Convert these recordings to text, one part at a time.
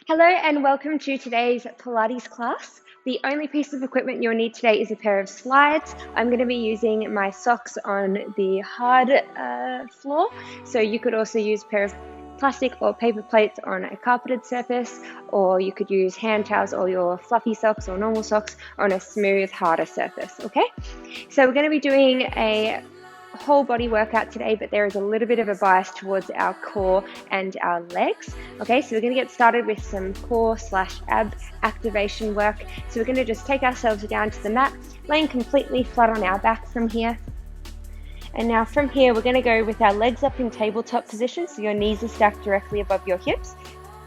Hello and welcome to today's Pilates class. The only piece of equipment you'll need today is a pair of slides. I'm going to be using my socks on the hard floor, so you could also use a pair of plastic or paper plates on a carpeted surface, or you could use hand towels or your fluffy socks or normal socks on a smooth, harder surface, okay? So we're going to be doing a whole body workout today, but there is a little bit of a bias towards our core and our legs. Okay, so we're going to get started with some core/ab activation work. So we're going to just take ourselves down to the mat, laying completely flat on our back from here. And now from here, we're going to go with our legs up in tabletop position. So your knees are stacked directly above your hips.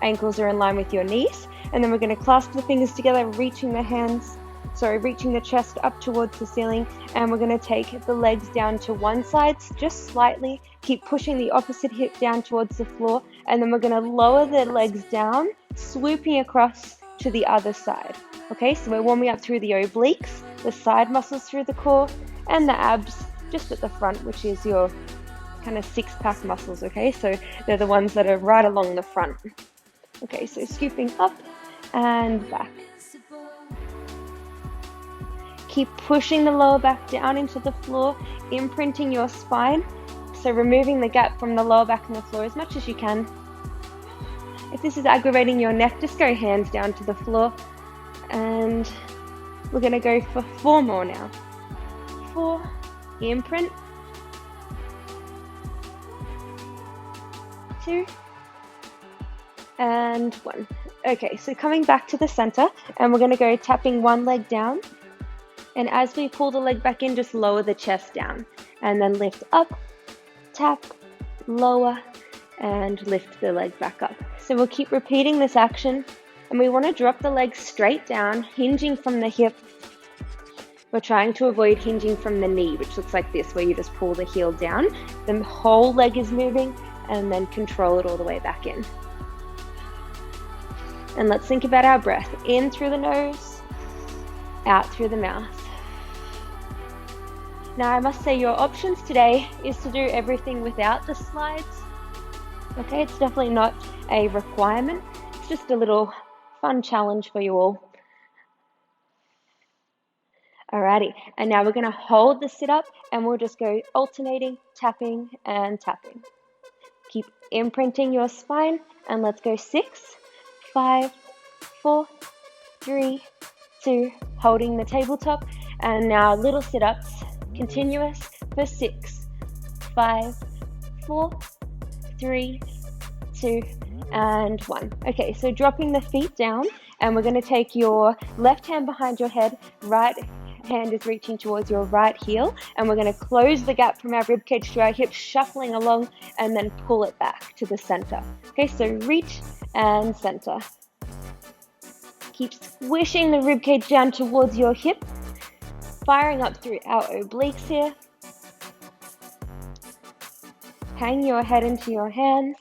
Ankles are in line with your knees. And then we're going to clasp the fingers together, reaching the chest up towards the ceiling, and we're going to take the legs down to one side, just slightly, keep pushing the opposite hip down towards the floor, and then we're going to lower the legs down, swooping across to the other side. Okay, so we're warming up through the obliques, the side muscles through the core, and the abs just at the front, which is your kind of six-pack muscles, okay? So they're the ones that are right along the front. Okay, so scooping up and back. Keep pushing the lower back down into the floor, imprinting your spine. So removing the gap from the lower back and the floor as much as you can. If this is aggravating your neck, just go hands down to the floor. And we're going to go for 4 more now. 4, imprint. 2, and 1. Okay, so coming back to the center, and we're going to go tapping one leg down. And as we pull the leg back in, just lower the chest down. And then lift up, tap, lower, and lift the leg back up. So we'll keep repeating this action. And we want to drop the leg straight down, hinging from the hip. We're trying to avoid hinging from the knee, which looks like this, where you just pull the heel down. The whole leg is moving, and then control it all the way back in. And let's think about our breath. In through the nose, out through the mouth. Now I must say your options today is to do everything without the slides. Okay, it's definitely not a requirement. It's just a little fun challenge for you all. Alrighty, and now we're going to hold the sit up and we'll just go alternating, tapping and tapping. Keep imprinting your spine and let's go 6, 5, 4, 3, 2, holding the tabletop, and now little sit-ups. Continuous for 6, 5, 4, 3, 2, and 1. Okay, so dropping the feet down, and we're going to take your left hand behind your head, right hand is reaching towards your right heel, and we're going to close the gap from our ribcage to our hips, shuffling along, and then pull it back to the center. Okay, so reach and center. Keep squishing the ribcage down towards your hip, firing up through our obliques here. Hang your head into your hands.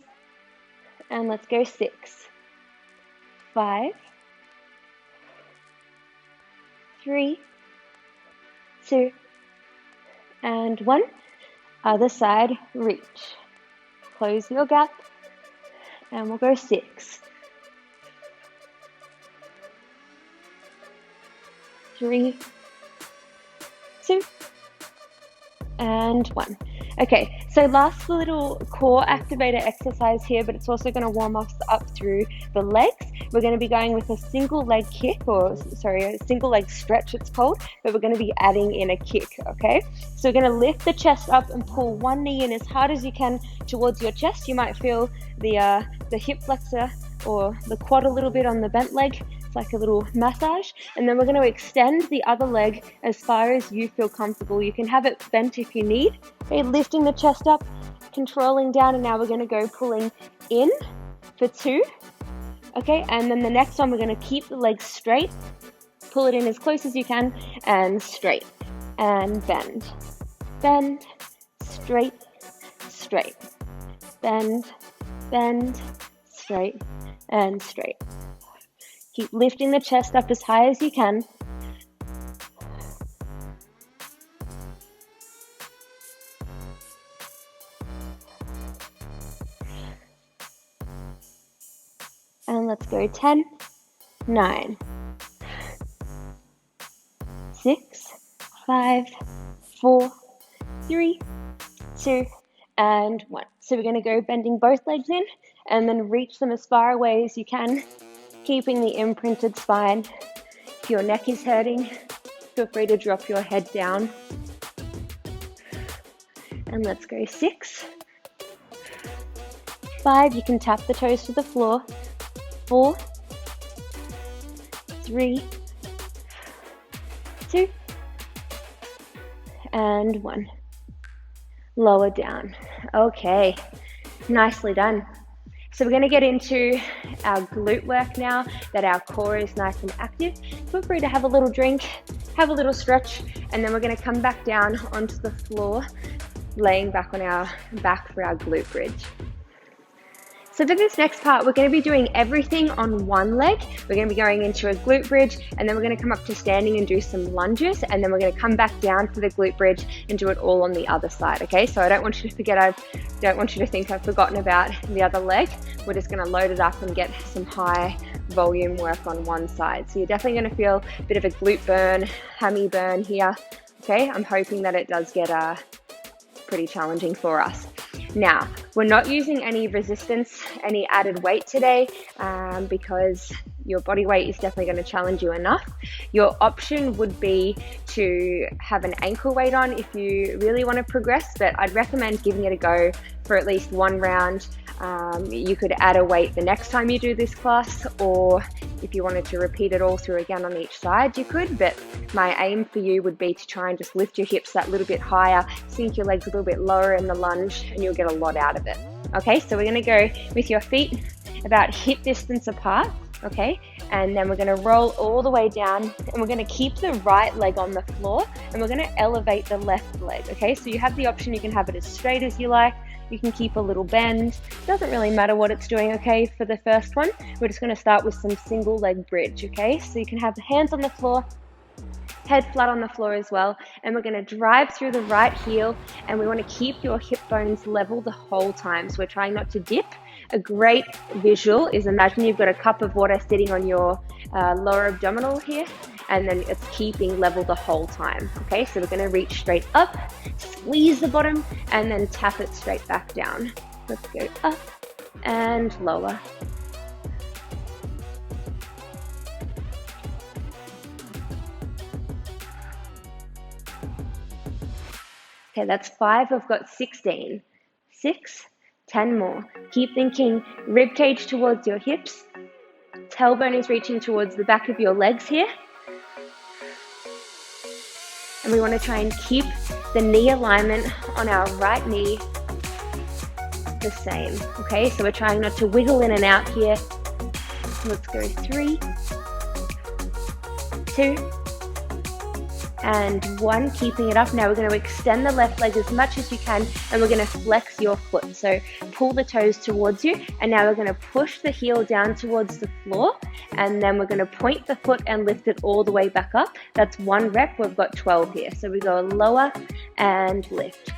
And let's go 6, 5, 3, 2, and 1. Other side, reach. Close your gap. And we'll go 6, 3, 2, and 1. Okay, so last little core activator exercise here, but it's also going to warm us up through the legs. We're going to be going with a single leg kick, a single leg stretch it's called, but we're going to be adding in a kick, okay? So we're going to lift the chest up and pull one knee in as hard as you can towards your chest. You might feel the hip flexor or the quad a little bit on the bent leg. It's like a little massage. And then we're going to extend the other leg as far as you feel comfortable. You can have it bent if you need. Okay, lifting the chest up, controlling down, and now we're going to go pulling in for 2. Okay, and then the next one we're going to keep the legs straight, pull it in as close as you can, and straight, and bend, bend, straight, straight, bend, bend, straight, and straight. Keep lifting the chest up as high as you can. And let's go 10, 9, 6, 5, 4, 3, 2, and 1. So we're going to go bending both legs in and then reach them as far away as you can, keeping the imprinted spine. If your neck is hurting, feel free to drop your head down. And let's go 6, 5, you can tap the toes to the floor, 4, 3, 2, and 1. Lower down. Okay, nicely done. So we're going to get into our glute work now that our core is nice and active. Feel free to have a little drink, have a little stretch, and then we're going to come back down onto the floor, laying back on our back for our glute bridge. So for this next part, we're going to be doing everything on one leg. We're going to be going into a glute bridge, and then we're going to come up to standing and do some lunges, and then we're going to come back down for the glute bridge and do it all on the other side, okay? So I don't want you to forget, I don't want you to think I've forgotten about the other leg. We're just going to load it up and get some high volume work on one side. So you're definitely going to feel a bit of a glute burn, hammy burn here, okay? I'm hoping that it does get pretty challenging for us. Now, we're not using any resistance, any added weight today because your body weight is definitely going to challenge you enough. Your option would be to have an ankle weight on if you really want to progress, but I'd recommend giving it a go for at least one round. You could add a weight the next time you do this class, or if you wanted to repeat it all through again on each side, you could, but my aim for you would be to try and just lift your hips that little bit higher, sink your legs a little bit lower in the lunge, and you'll get a lot out of it. Okay, so we're going to go with your feet about hip distance apart, okay, and then we're going to roll all the way down, and we're going to keep the right leg on the floor, and we're going to elevate the left leg, okay? So you have the option, you can have it as straight as you like, you can keep a little bend, doesn't really matter what it's doing, okay? For the first one, we're just going to start with some single leg bridge, okay? So you can have the hands on the floor, head flat on the floor as well, and we're going to drive through the right heel, and we want to keep your hip bones level the whole time, so we're trying not to dip. A great visual is imagine you've got a cup of water sitting on your lower abdominal here, and then it's keeping level the whole time, okay? So we're going to reach straight up, squeeze the bottom, and then tap it straight back down. Let's go up and lower. Okay, that's 5. We've got 16. 6, 10 more. Keep thinking rib cage towards your hips. Tailbone is reaching towards the back of your legs here. And we want to try and keep the knee alignment on our right knee the same. Okay, so we're trying not to wiggle in and out here. Let's go 3, 2, and 1, keeping it up. Now we're going to extend the left leg as much as you can, and we're going to flex your foot. So pull the toes towards you, and now we're going to push the heel down towards the floor, and then we're going to point the foot and lift it all the way back up. That's 1 rep. We've got 12 here. So we go lower and lift.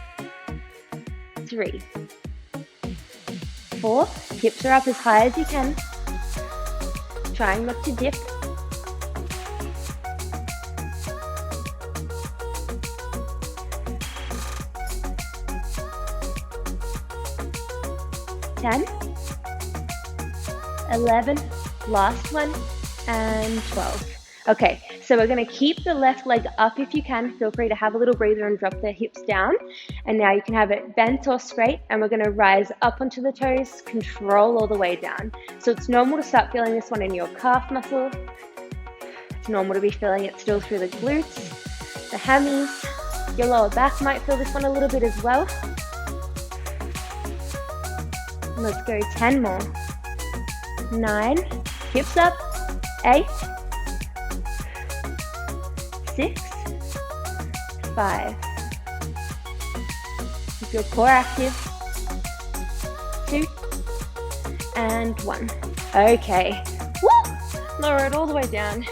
3, 4, hips are up as high as you can. Trying not to dip. 10, 11, last one, and 12. Okay, so we're going to keep the left leg up if you can. Feel free to have a little breather and drop the hips down. And now you can have it bent or straight, and we're going to rise up onto the toes, control all the way down. So it's normal to start feeling this one in your calf muscle. It's normal to be feeling it still through the glutes, the hammies. Your lower back might feel this one a little bit as well. Let's go 10 more. 9, hips up. 8, 6, 5. Keep your core active. 2, and 1. Okay. Woo! Lower it all the way down.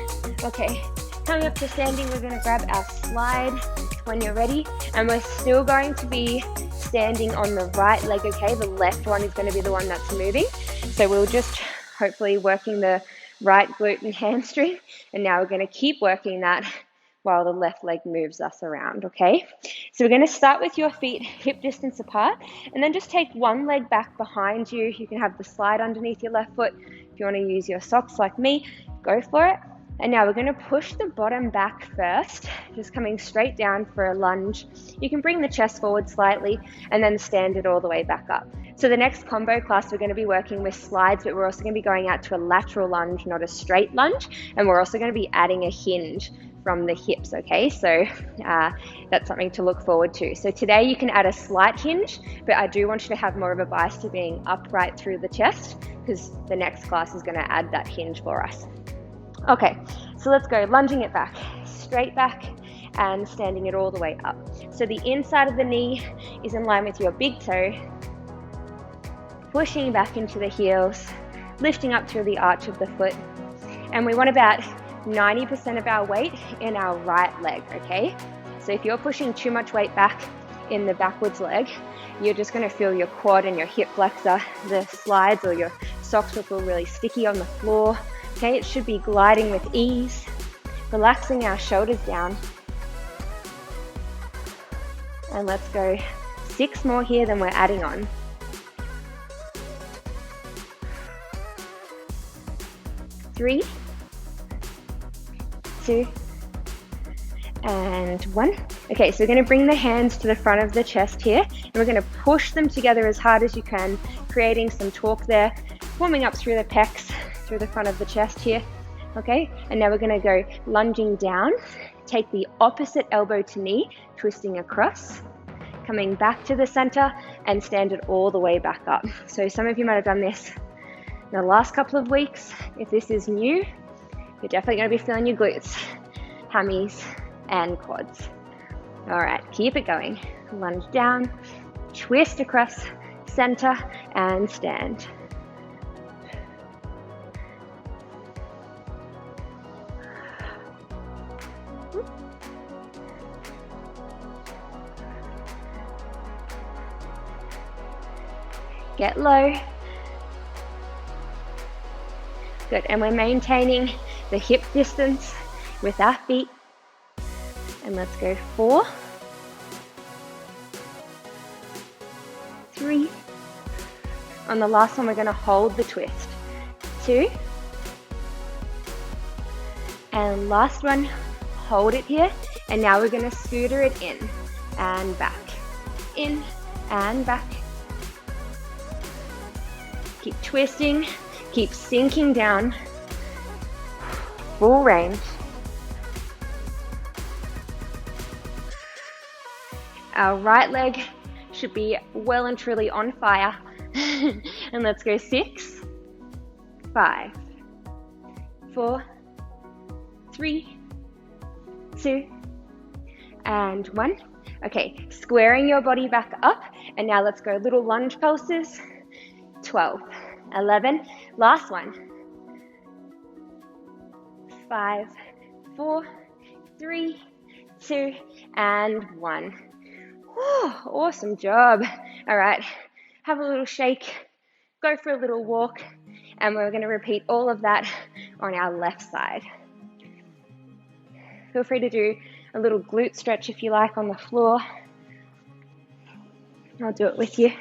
Okay. Coming up to standing, we're going to grab our slide when you're ready, and we're still going to be standing on the right leg, okay? The left one is going to be the one that's moving. So we'll just hopefully working the right glute and hamstring. And now we're going to keep working that while the left leg moves us around, okay? So we're going to start with your feet hip distance apart, and then just take one leg back behind you. You can have the slide underneath your left foot. If you want to use your socks like me, go for it. And now we're going to push the bottom back first, just coming straight down for a lunge. You can bring the chest forward slightly and then stand it all the way back up. So the next combo class, we're going to be working with slides, but we're also going to be going out to a lateral lunge, not a straight lunge. And we're also going to be adding a hinge from the hips, okay? So that's something to look forward to. So today you can add a slight hinge, but I do want you to have more of a bias to being upright through the chest, because the next class is going to add that hinge for us. Okay, so let's go lunging it back, straight back, and standing it all the way up. So the inside of the knee is in line with your big toe, pushing back into the heels, lifting up through the arch of the foot. And we want about 90% of our weight in our right leg, okay? So if you're pushing too much weight back in the backwards leg, you're just going to feel your quad and your hip flexor, the slides or your socks will feel really sticky on the floor. Okay, it should be gliding with ease, relaxing our shoulders down. And let's go 6 more here, then we're adding on. 3, 2, and 1. Okay, so we're going to bring the hands to the front of the chest here, and we're going to push them together as hard as you can, creating some torque there, warming up through the pecs, through the front of the chest here, okay? And now we're going to go lunging down, take the opposite elbow to knee, twisting across, coming back to the center, and stand it all the way back up. So some of you might have done this in the last couple of weeks. If this is new, you're definitely going to be feeling your glutes, hammies, and quads. All right, keep it going. Lunge down, twist across, center, and stand. Get low. Good, and we're maintaining the hip distance with our feet. And let's go 4, 3. On the last one, we're going to hold the twist. 2. And last one, hold it here. And now we're going to scooter it in and back. In and back. Keep twisting, keep sinking down. Full range. Our right leg should be well and truly on fire. And let's go 6, 5, 4, 3, 2, and 1. Okay, squaring your body back up. And now let's go little lunge pulses. 12, 11, last one. 5, 4, 3, 2, and 1. Whew, awesome job. All right, have a little shake, go for a little walk, and we're going to repeat all of that on our left side. Feel free to do a little glute stretch if you like on the floor. I'll do it with you.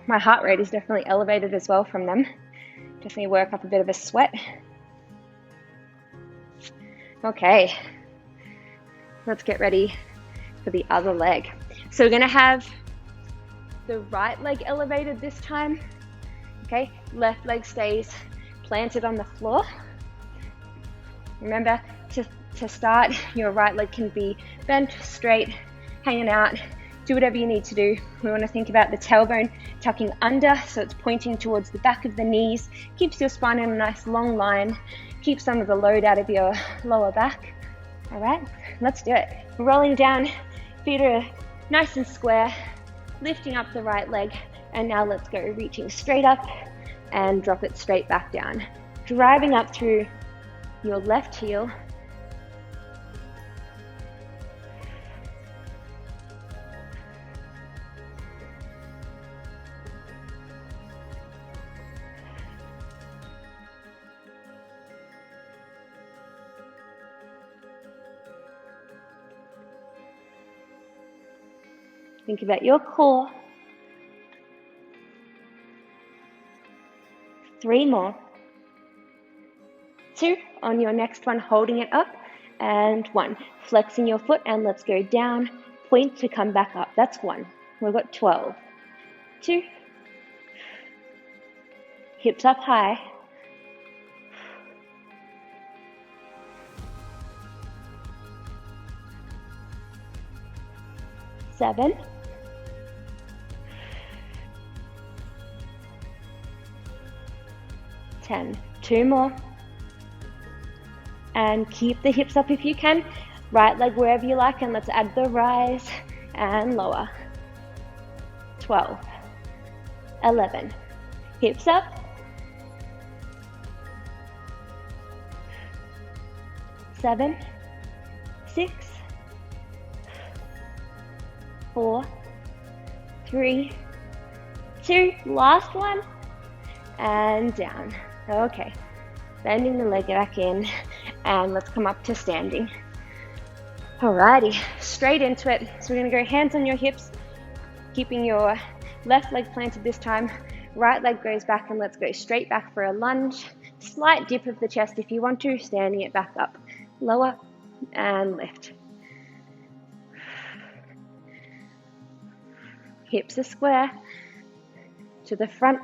My heart rate is definitely elevated as well from them. Definitely work up a bit of a sweat. Okay, let's get ready for the other leg. So we're going to have the right leg elevated this time. Okay, left leg stays planted on the floor. Remember, to start, your right leg can be bent, straight, hanging out. Do whatever you need to do. We want to think about the tailbone tucking under, so it's pointing towards the back of the knees, keeps your spine in a nice long line, keeps some of the load out of your lower back. All right, let's do it. Rolling down, feet are nice and square, lifting up the right leg, and now let's go reaching straight up and drop it straight back down. Driving up through your left heel. Think about your core. 3 more. 2, on your next one, holding it up, and 1. Flexing your foot, and let's go down, point to come back up. That's 1. We've got 12. 2. Hips up high. 7. 10. 2 more. And keep the hips up if you can. Right leg wherever you like, and let's add the rise and lower. 12. 11. Hips up. 7. 6. 4. 3. 2. Last one. And down. Okay. Bending the leg back in, and let's come up to standing. Alrighty, straight into it. So we're going to go hands on your hips, keeping your left leg planted this time. Right leg goes back, and let's go straight back for a lunge. Slight dip of the chest if you want to, standing it back up. Lower and lift. Hips are square to the front.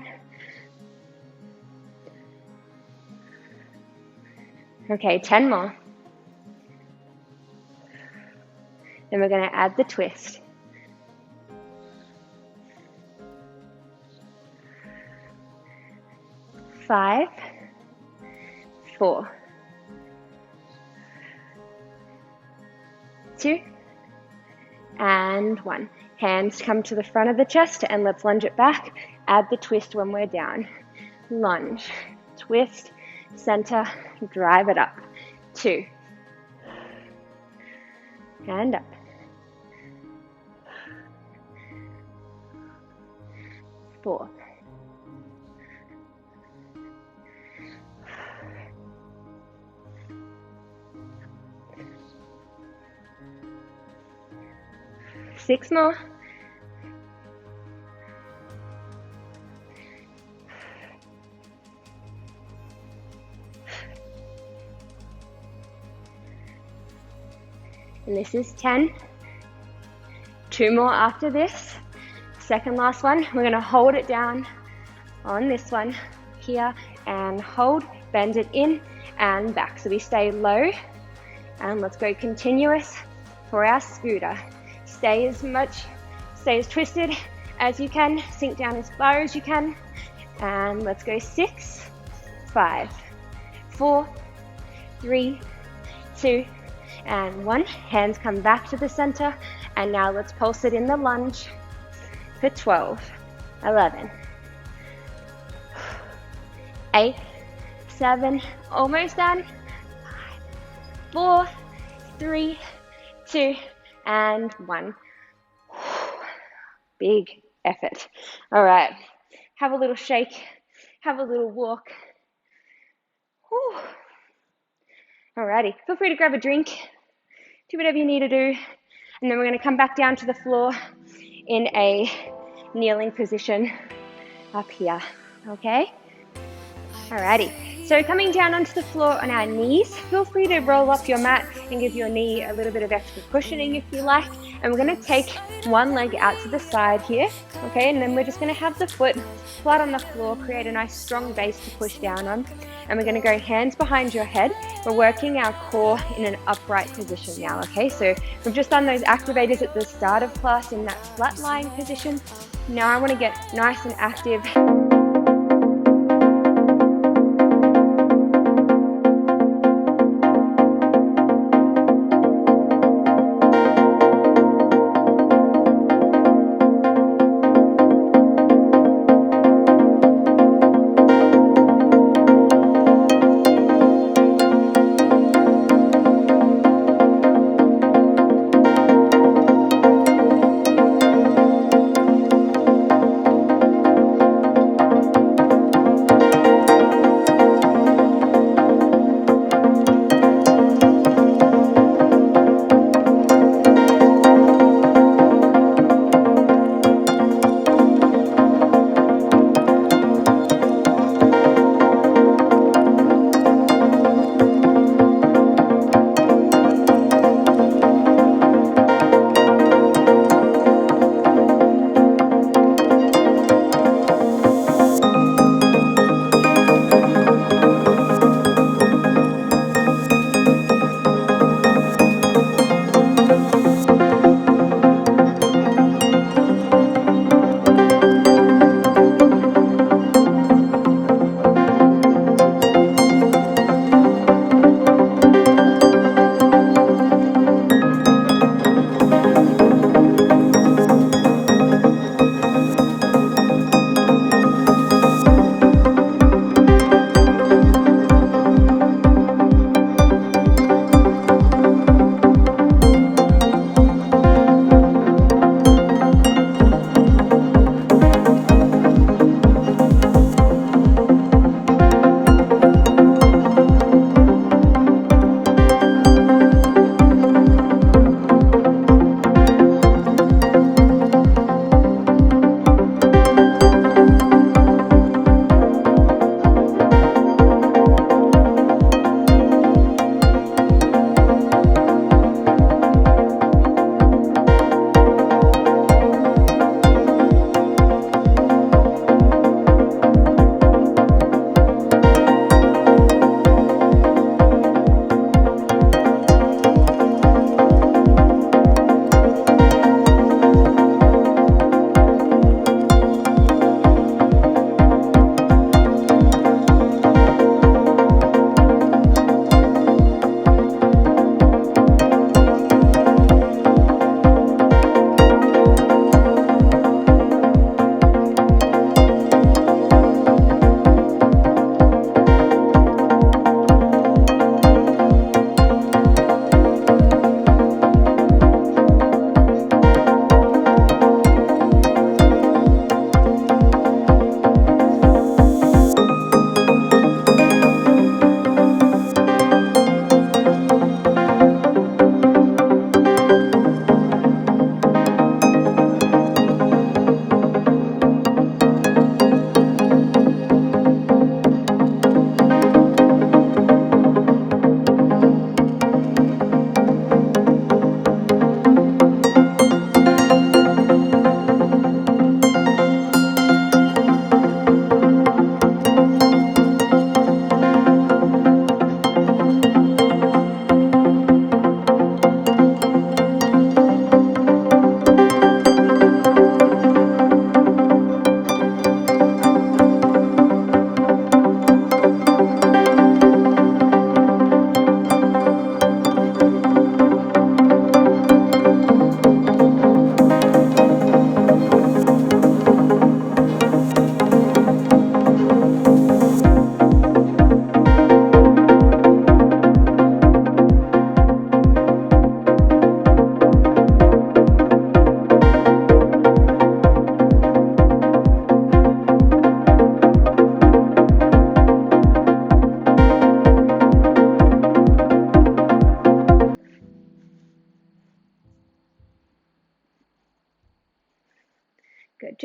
Okay, 10 more. Then we're going to add the twist. 5, 4, 2, and 1. Hands come to the front of the chest, and let's lunge it back. Add the twist when we're down. Lunge, twist, center, drive it up. 2, and up. 4, 6 more. 10. This is 10. 2 more after this. Second last one. We're going to hold it down on this one here and hold, bend it in and back. So we stay low, and let's go continuous for our scooter. Stay as twisted as you can, sink down as far as you can, and let's go 6, 5, 4, 3, 2, and 1. Hands come back to the center, and now let's pulse it in the lunge for 12, 11, 8, 7, almost done, 5, 4, 3, 2, and 1. Big effort. All right, have a little shake, have a little walk. Whew. Alrighty, feel free to grab a drink, do whatever you need to do, and then we're going to come back down to the floor in a kneeling position up here, okay? Alrighty, so coming down onto the floor on our knees, feel free to roll up your mat and give your knee a little bit of extra cushioning if you like. And we're going to take one leg out to the side here, okay? And then we're just going to have the foot flat on the floor, create a nice strong base to push down on. And we're going to go hands behind your head. We're working our core in an upright position now, okay? So we've just done those activators at the start of class in that flat lying position. Now I want to get nice and active.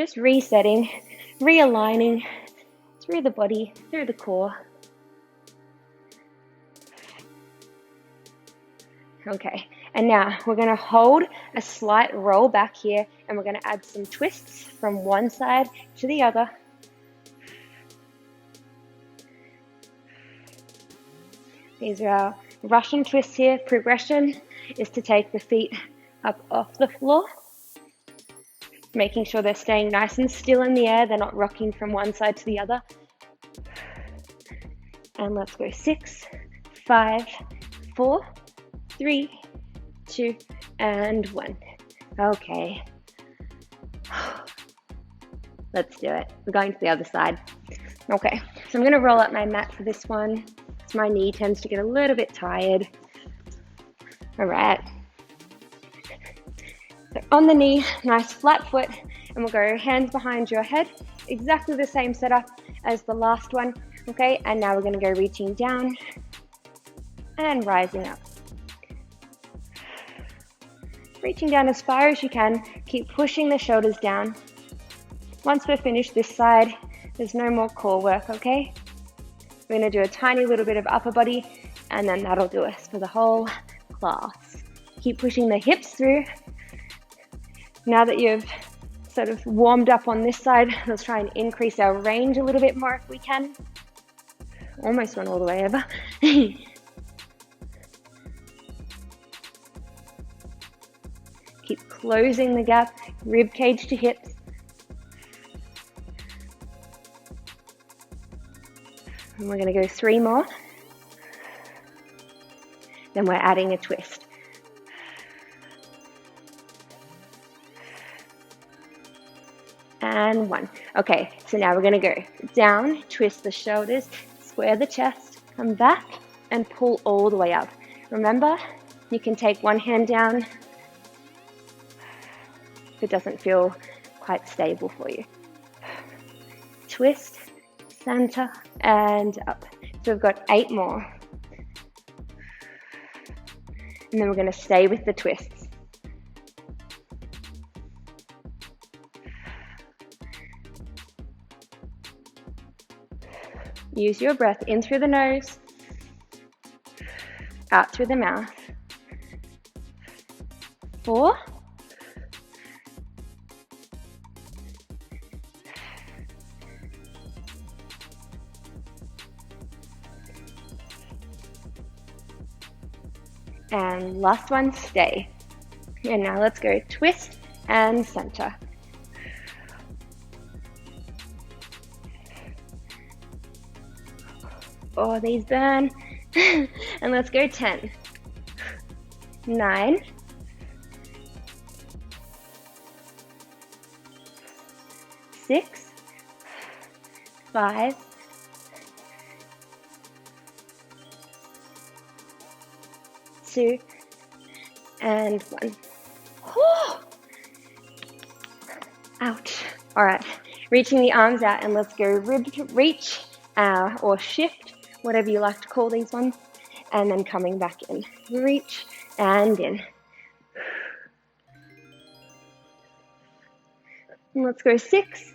just resetting, realigning through the body, through the core. Okay, and now we're going to hold a slight roll back here, and we're going to add some twists from one side to the other. These are our Russian twists here. Progression is to take the feet up off the floor, making sure they're staying nice and still in the air. They're not rocking from one side to the other. And let's go 6, 5, 4, 3, 2, and 1. Okay. Let's do it. We're going to the other side. Okay, so I'm going to roll up my mat for this one. So my knee tends to get a little bit tired. All right. So on the knee, nice flat foot, and we'll go hands behind your head. Exactly the same setup as the last one. Okay, and now we're going to go reaching down and rising up. Reaching down as far as you can. Keep pushing the shoulders down. Once we're finished this side, there's no more core work, okay? We're going to do a tiny little bit of upper body, and then that'll do us for the whole class. Keep pushing the hips through. Now that you've sort of warmed up on this side, let's try and increase our range a little bit more if we can. Almost went all the way over. Keep closing the gap, rib cage to hips. And we're going to go 3 more. Then we're adding a twist. And 1. Okay, so now we're going to go down, twist the shoulders, square the chest, come back, and pull all the way up. Remember, you can take one hand down if it doesn't feel quite stable for you. Twist, center, and up. So we've got 8 more. And then we're going to stay with the twists. Use your breath in through the nose, out through the mouth. 4. And last one, stay. And now let's go twist and center. Oh, these burn. And let's go 10, 9, 6, 5, 2, and 1. Oh! Ouch. All right, reaching the arms out, and let's go rib reach or shift, whatever you like to call these ones, and then coming back in. Reach and in. And let's go 6,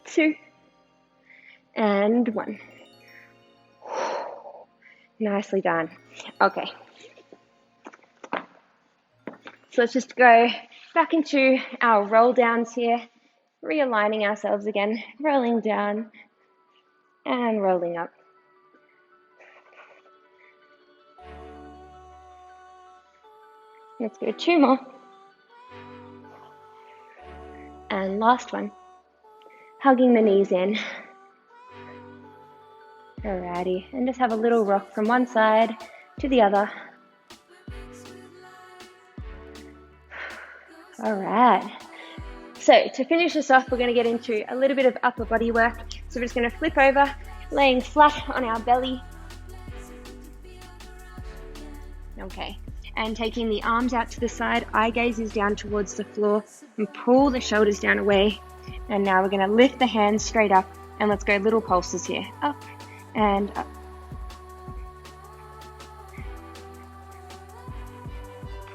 2, and 1. Nicely done. Okay. So let's just go back into our roll downs here, realigning ourselves again, rolling down and rolling up. Let's go 2 more. And last one. Hugging the knees in. Alrighty, and just have a little rock from one side to the other. Alright, so to finish this off, we're going to get into a little bit of upper body work. So we're just going to flip over, laying flat on our belly. Okay, and taking the arms out to the side, eye gaze is down towards the floor, and pull the shoulders down away. And now we're going to lift the hands straight up, and let's go little pulses here, up and up.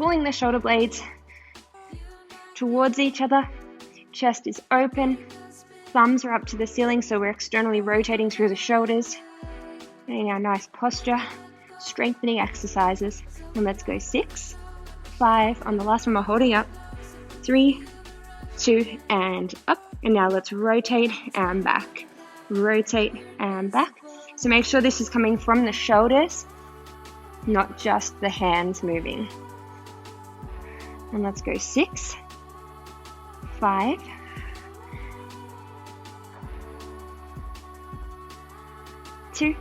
pulling the shoulder blades towards each other. Chest is open. Thumbs are up to the ceiling, so we're externally rotating through the shoulders. Getting our nice posture. Strengthening exercises. And let's go 6, 5. On the last one, we're holding up. 3, 2, and up. And now let's rotate and back. Rotate and back. So make sure this is coming from the shoulders, not just the hands moving. And let's go 6, 5, 2,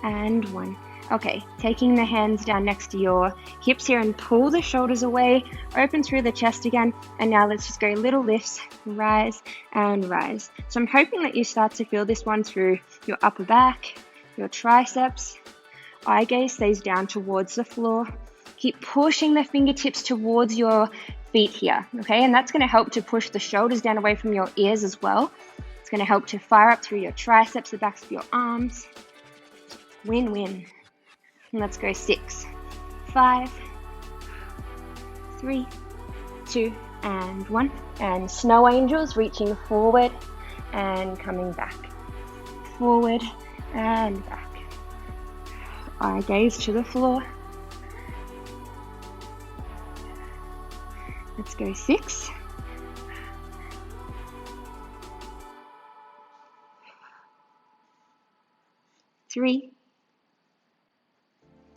and 1. Okay, taking the hands down next to your hips here and pull the shoulders away, open through the chest again, and now let's just go little lifts, rise and rise. So I'm hoping that you start to feel this one through your upper back, your triceps. Eye gaze stays down towards the floor. Keep pushing the fingertips towards your feet here, okay? And that's going to help to push the shoulders down away from your ears as well. It's going to help to fire up through your triceps, the backs of your arms. Win-win. And let's go 6, 5, 3, 2, and 1. And snow angels, reaching forward and coming back. Forward and back. Eye gaze to the floor. Let's go 6, 3,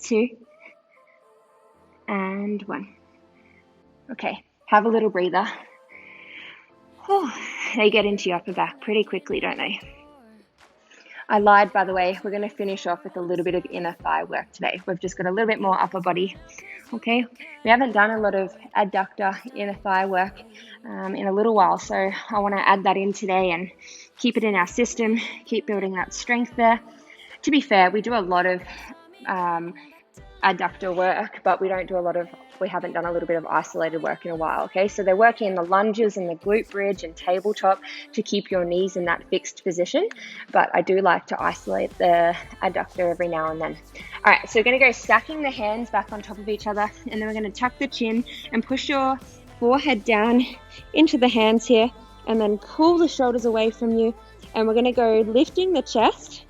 2, and 1. Okay, have a little breather. Oh, they get into your upper back pretty quickly, don't they? I lied, by the way. We're going to finish off with a little bit of inner thigh work today. We've just got a little bit more upper body. Okay, we haven't done a lot of adductor inner thigh work in a little while, so I want to add that in today and keep it in our system, keep building that strength there. To be fair, we do a lot of adductor work, but we haven't done a little bit of isolated work in a while, okay? So they're working in the lunges and the glute bridge and tabletop to keep your knees in that fixed position, but I do like to isolate the adductor every now and then. All right, so we're gonna go stacking the hands back on top of each other, and then we're gonna tuck the chin and push your forehead down into the hands here, and then pull the shoulders away from you, and we're gonna go lifting the chest,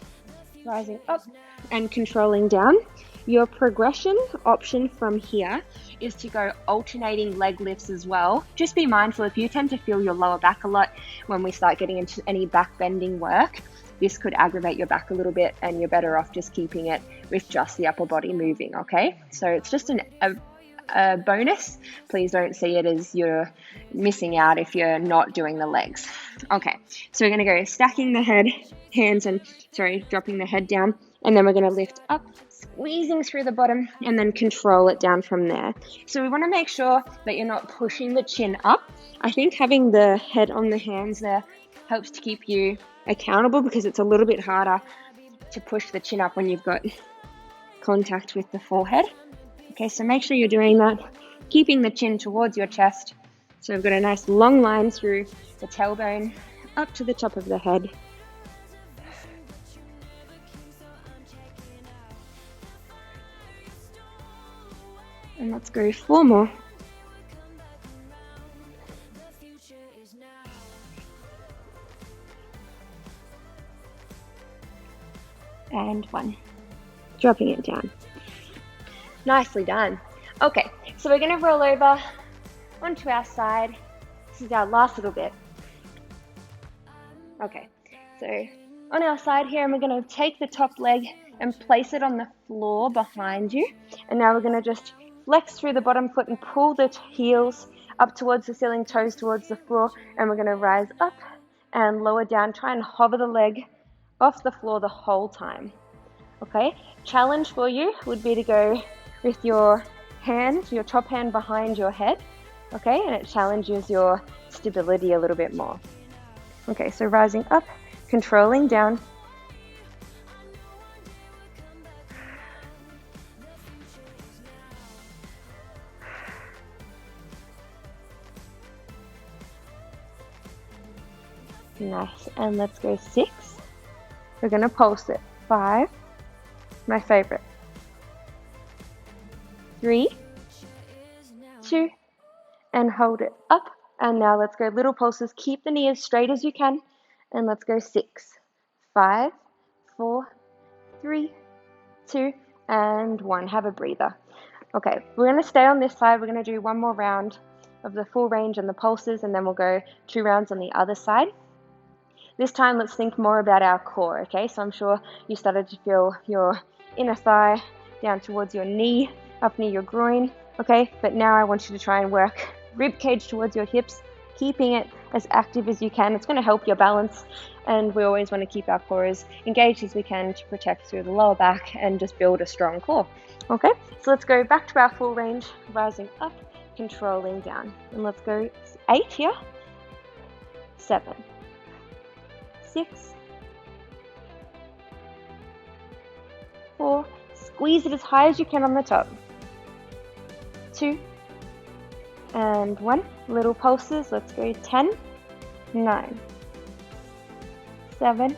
rising up and controlling down. Your progression option from here is to go alternating leg lifts as well. Just be mindful, if you tend to feel your lower back a lot when we start getting into any back bending work, this could aggravate your back a little bit, and you're better off just keeping it with just the upper body moving, okay? So it's just a bonus. Please don't see it as you're missing out if you're not doing the legs. Okay, so we're gonna go stacking the dropping the head down, and then we're gonna lift up, squeezing through the bottom, and then control it down from there. So we want to make sure that you're not pushing the chin up. I think having the head on the hands there helps to keep you accountable, because it's a little bit harder to push the chin up when you've got contact with the forehead. Okay, so make sure you're doing that, keeping the chin towards your chest. So we've got a nice long line through the tailbone up to the top of the head. And let's go 4 more. And 1. Dropping it down. Nicely done. Okay, so we're going to roll over onto our side. This is our last little bit. Okay, so on our side here, and we're going to take the top leg and place it on the floor behind you. And now we're going to just flex through the bottom foot and pull the heels up towards the ceiling, toes towards the floor, and we're going to rise up and lower down. Try and hover the leg off the floor the whole time. Okay, challenge for you would be to go with your hand, your top hand behind your head, okay, and it challenges your stability a little bit more. Okay, so rising up, controlling down. Nice, and let's go 6. We're going to pulse it. 5, my favorite. 3, 2, and hold it up. And now let's go little pulses. Keep the knee as straight as you can. And let's go 6, 5, 4, 3, 2, and 1. Have a breather. Okay, we're going to stay on this side. We're going to do one more round of the full range and the pulses, and then we'll go 2 rounds on the other side. This time, let's think more about our core, okay? So I'm sure you started to feel your inner thigh down towards your knee, up near your groin, okay? But now I want you to try and work rib cage towards your hips, keeping it as active as you can. It's going to help your balance, and we always want to keep our core as engaged as we can to protect through the lower back and just build a strong core, okay? So let's go back to our full range, rising up, controlling down. And let's go 8 here, 7, 6, 4, squeeze it as high as you can on the top, 2, and 1. Little pulses. Let's go 10, 9, 7,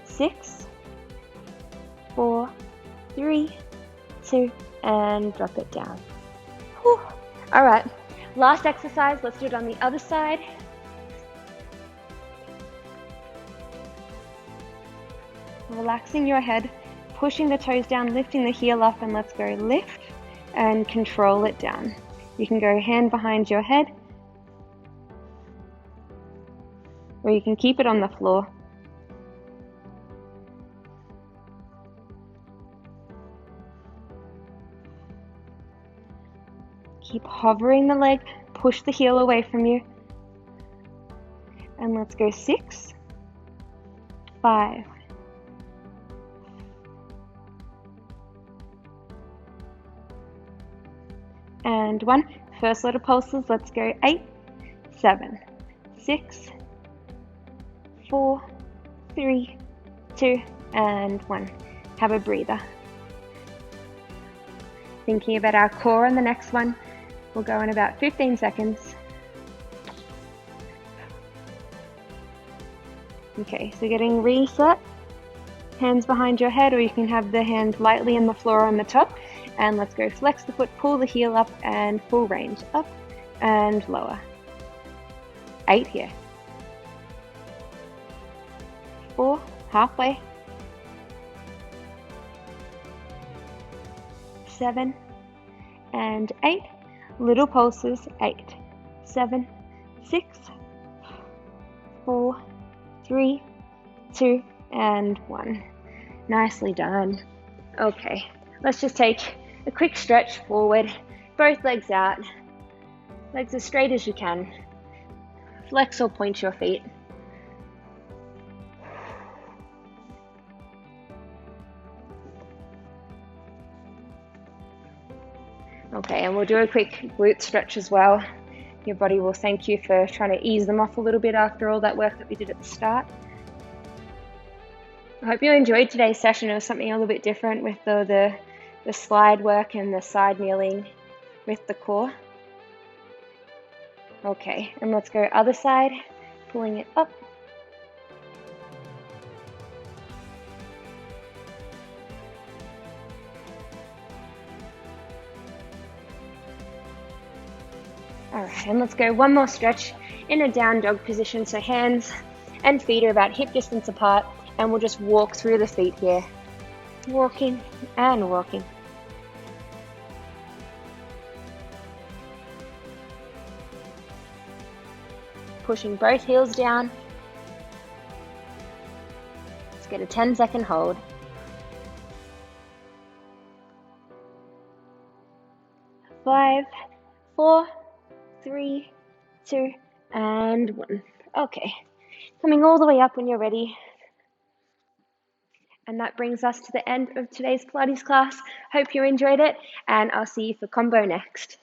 6, 4, 3, 2, and drop it down. Whew. All right, last exercise. Let's do it on the other side. Relaxing your head, pushing the toes down, lifting the heel up, and let's go lift and control it down. You can go hand behind your head, or you can keep it on the floor. Keep hovering the leg, push the heel away from you. And let's go 6, 5, 1. First lot of pulses. Let's go 8, 7, 6, 4, 3, 2, and 1. Have a breather. Thinking about our core on the next one. We'll go in about 15 seconds. Okay, so getting reset. Hands behind your head, or you can have the hand lightly on the floor on the top. And let's go flex the foot, pull the heel up, and full range. Up and lower. 8 here. 4, halfway. 7 and 8. Little pulses. 8, 7, 6, 4, 3, 2, and 1. Nicely done. Okay, let's just take a quick stretch forward, both legs out, legs as straight as you can. Flex or point your feet. Okay, and we'll do a quick glute stretch as well. Your body will thank you for trying to ease them off a little bit after all that work that we did at the start. I hope you enjoyed today's session. It was something a little bit different with the slide work and the side kneeling with the core. Okay, and let's go other side, pulling it up. All right, and let's go one more stretch in a down dog position. So hands and feet are about hip distance apart, and we'll just walk through the feet here. Walking and walking. Pushing both heels down. Let's get a 10-second hold. 5, 4, 3, 2, and 1. Okay, coming all the way up when you're ready. And that brings us to the end of today's Pilates class. Hope you enjoyed it, and I'll see you for combo next.